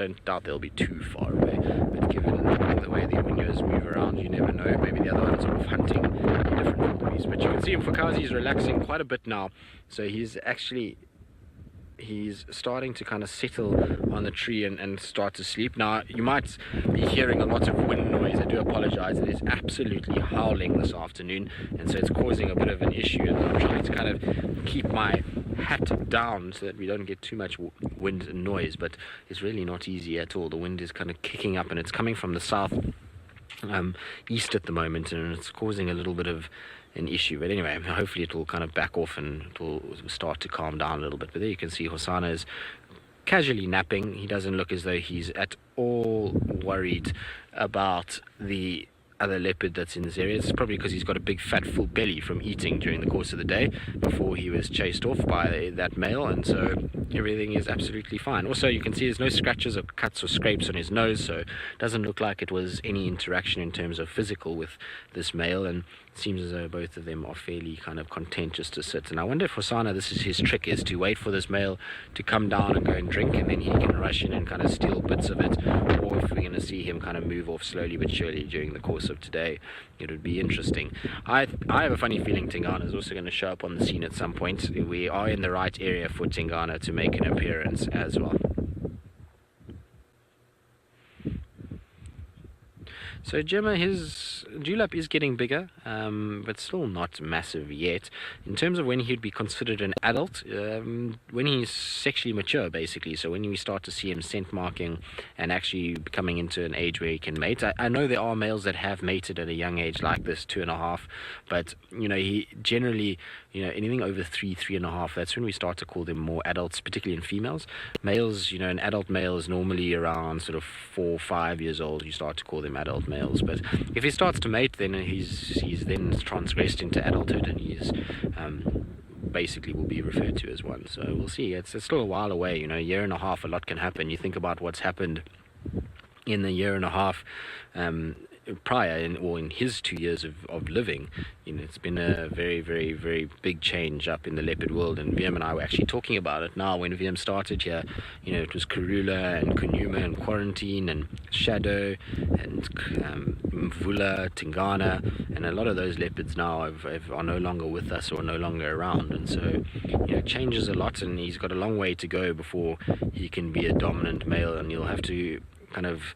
don't doubt they'll be too far away, but given the way the windows move around, you never know. Maybe the other one's sort of hunting different wildebeest. But you can see Umfocazi is relaxing quite a bit now, so he's starting to kind of settle on the tree and start to sleep. Now, you might be hearing a lot of wind noise. I do apologize. It is absolutely howling this afternoon, and so it's causing a bit of an issue. And I'm trying to kind of keep my hat down so that we don't get too much wind and noise, but it's really not easy at all. The wind is kind of kicking up, and it's coming from the south east at the moment, and it's causing a little bit of an issue. But anyway, hopefully it will kind of back off and it will start to calm down a little bit. But there you can see Hosana is casually napping. He doesn't look as though he's at all worried about the other leopard that's in this area. It's probably because he's got a big fat full belly from eating during the course of the day before he was chased off by that male, and so everything is absolutely fine. Also, you can see there's no scratches or cuts or scrapes on his nose, so it doesn't look like it was any interaction in terms of physical with this male, and it seems as though both of them are fairly kind of content just to sit. And I wonder if Hosana, this is his trick, is to wait for this male to come down and go and drink, and then he can rush in and kind of steal bits of it, or if we're going to see him kind of move off slowly but surely during the course of today. It would be interesting. I have a funny feeling Tingana is also going to show up on the scene at some point. We are in the right area for Tingana to make an appearance as well. So Gemma, his dewlap is getting bigger, but still not massive yet. In terms of when he'd be considered an adult, when he's sexually mature, basically, so when we start to see him scent marking and actually coming into an age where he can mate. I know there are males that have mated at a young age like this, 2.5, but, you know, he generally, you know, anything over 3.5, that's when we start to call them more adults, particularly in females. Males, you know, an adult male is normally around sort of 4 or 5 years old. You start to call them adult males, but if he starts to mate, then he's then transgressed into adulthood, and he's basically will be referred to as one. So we'll see. It's still a while away, you know, 1.5 years, a lot can happen. You think about what's happened in the 1.5 years prior, in his 2 years of living. You know, it's been a very, very, very big change up in the leopard world, and Viam and I were actually talking about it now. When Viam started here, you know, it was Karula and Kunyuma and Quarantine and Shadow and Mvula, Tingana, and a lot of those leopards now are no longer with us or no longer around, and so, you know, it changes a lot, and he's got a long way to go before he can be a dominant male, and he'll have to kind of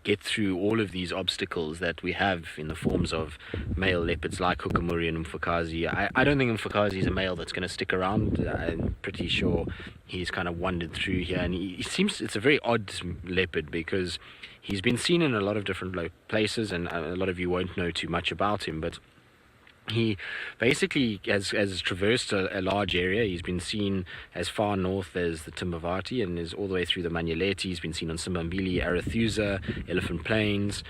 get through all of these obstacles that we have in the forms of male leopards like Hukamuri and Umfocazi. I don't think Umfocazi is a male that's going to stick around. I'm pretty sure he's kind of wandered through here, and he seems, it's a very odd leopard because he's been seen in a lot of different places, and a lot of you won't know too much about him, but he basically has traversed a large area. He's been seen as far north as the Timbavati and is all the way through the Manyeleti. He's been seen on Simbambili, Arethusa, Elephant Plains,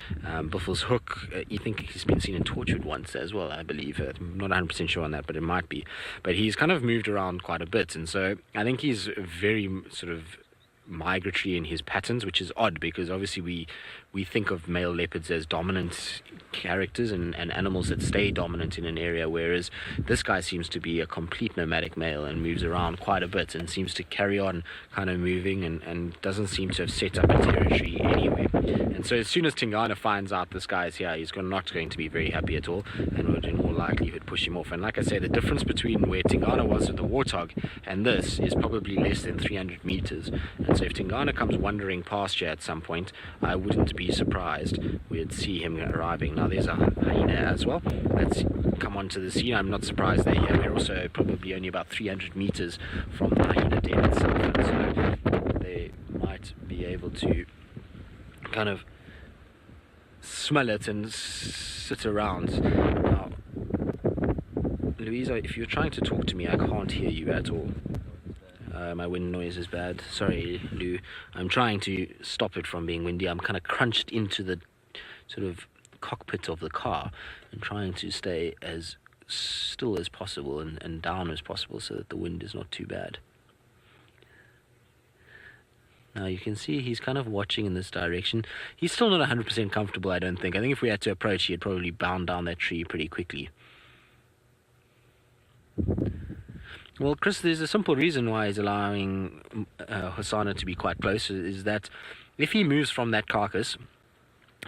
Buffel's Hook. I think he's been seen in Torchwood once as well, I believe. I'm not 100% sure on that, but it might be. But he's kind of moved around quite a bit, and so I think he's very sort of migratory in his patterns, which is odd because obviously we think of male leopards as dominant characters and animals that stay dominant in an area, whereas this guy seems to be a complete nomadic male and moves around quite a bit and seems to carry on kind of moving and doesn't seem to have set up a territory anyway. And so as soon as Tingana finds out this guy is here, he's not going to be very happy at all, and would in all likelihood push him off. And like I say, the difference between where Tingana was with the warthog and this is probably less than 300 meters. And so if Tingana comes wandering past here at some point, I wouldn't be surprised we'd see him arriving. Now there's a hyena as well that's come onto the scene. I'm not surprised they're here. We're also probably only about 300 meters from the hyena den itself, and so they might be able to kind of smell it and sit around. Now, Louisa, if you're trying to talk to me, I can't hear you at all. My wind noise is bad. Sorry, Lou. I'm trying to stop it from being windy. I'm kind of crunched into the sort of cockpit of the car and trying to stay as still as possible and down as possible so that the wind is not too bad. Now you can see he's kind of watching in this direction. He's still not 100% comfortable, I don't think. I think if we had to approach, he'd probably bound down that tree pretty quickly. Well, Chris, there's a simple reason why he's allowing Hosana to be quite close, is that if he moves from that carcass,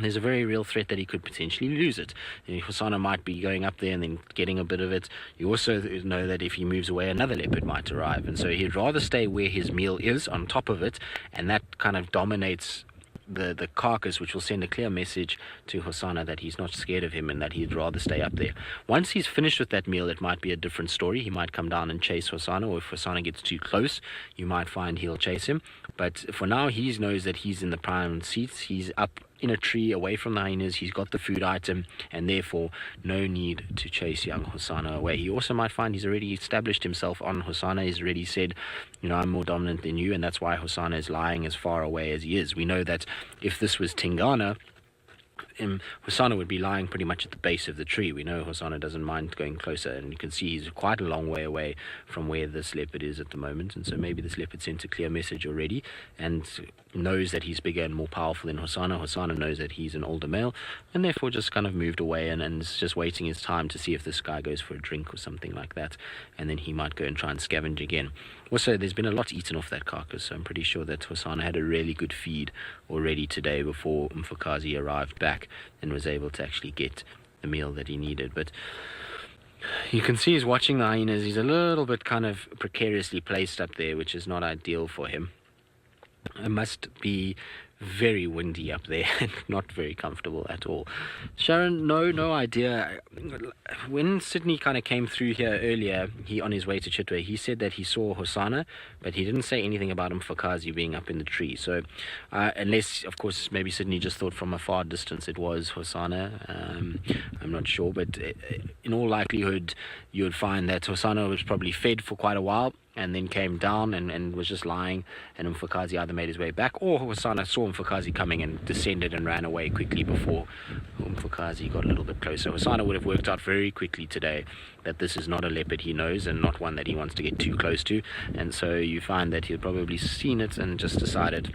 there's a very real threat that he could potentially lose it. Hosana might be going up there and then getting a bit of it. You also know that if he moves away, another leopard might arrive. And so he'd rather stay where his meal is, on top of it, and that kind of dominates the carcass, which will send a clear message to Hosana that he's not scared of him and that he'd rather stay up there. Once he's finished with that meal, it might be a different story. He might come down and chase Hosana, or if Hosana gets too close, you might find he'll chase him. But for now, he knows that he's in the prime seats. He's up in a tree away from the hyenas. He's got the food item, and therefore no need to chase young Hosana away. He also might find he's already established himself on Hosana. He's already said, I'm more dominant than you, and that's why Hosana is lying as far away as he is. We know that if this was Tingana, Hosana would be lying pretty much at the base of the tree. We know Hosana doesn't mind going closer, and you can see he's quite a long way away from where this leopard is at the moment. And so maybe this leopard sent a clear message already and knows that he's bigger and more powerful than Hosana. Hosana knows that he's an older male, and therefore just kind of moved away and is just waiting his time to see if this guy goes for a drink or something like that, and then he might go and try and scavenge again. Also, there's been a lot eaten off that carcass, so I'm pretty sure that Hosana had a really good feed already today before Umfocazi arrived back and was able to actually get the meal that he needed. But you can see he's watching the hyenas. He's a little bit kind of precariously placed up there, which is not ideal for him. It must be very windy up there and not very comfortable at all. Sharon, no idea. When Sydney kind of came through here earlier, he on his way to Chitwe, he said that he saw Hosana, but he didn't say anything about Umfocazi being up in the tree. So unless, of course, maybe Sydney just thought from a far distance it was Hosana. I'm not sure, but in all likelihood, you would find that Hosana was probably fed for quite a while and then came down and was just lying, and Umfocazi either made his way back, or Hosana saw Umfocazi coming and descended and ran away quickly before Umfocazi got a little bit closer. Hosana would have worked out very quickly today that this is not a leopard he knows and not one that he wants to get too close to, and so you find that he'd probably seen it and just decided,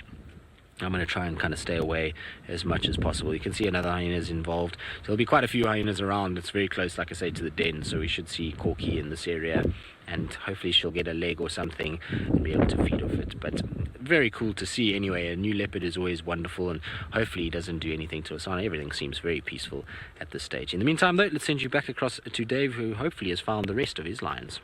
I'm going to try and kind of stay away as much as possible. You can see another hyena is involved. So there'll be quite a few hyenas around. It's very close, like I say, to the den, so we should see Corky in this area, and hopefully she'll get a leg or something and be able to feed off it. But very cool to see anyway. A new leopard is always wonderful, and hopefully he doesn't do anything to Hosana. Everything seems very peaceful at this stage. In the meantime, though, let's send you back across to Dave, who hopefully has found the rest of his lions.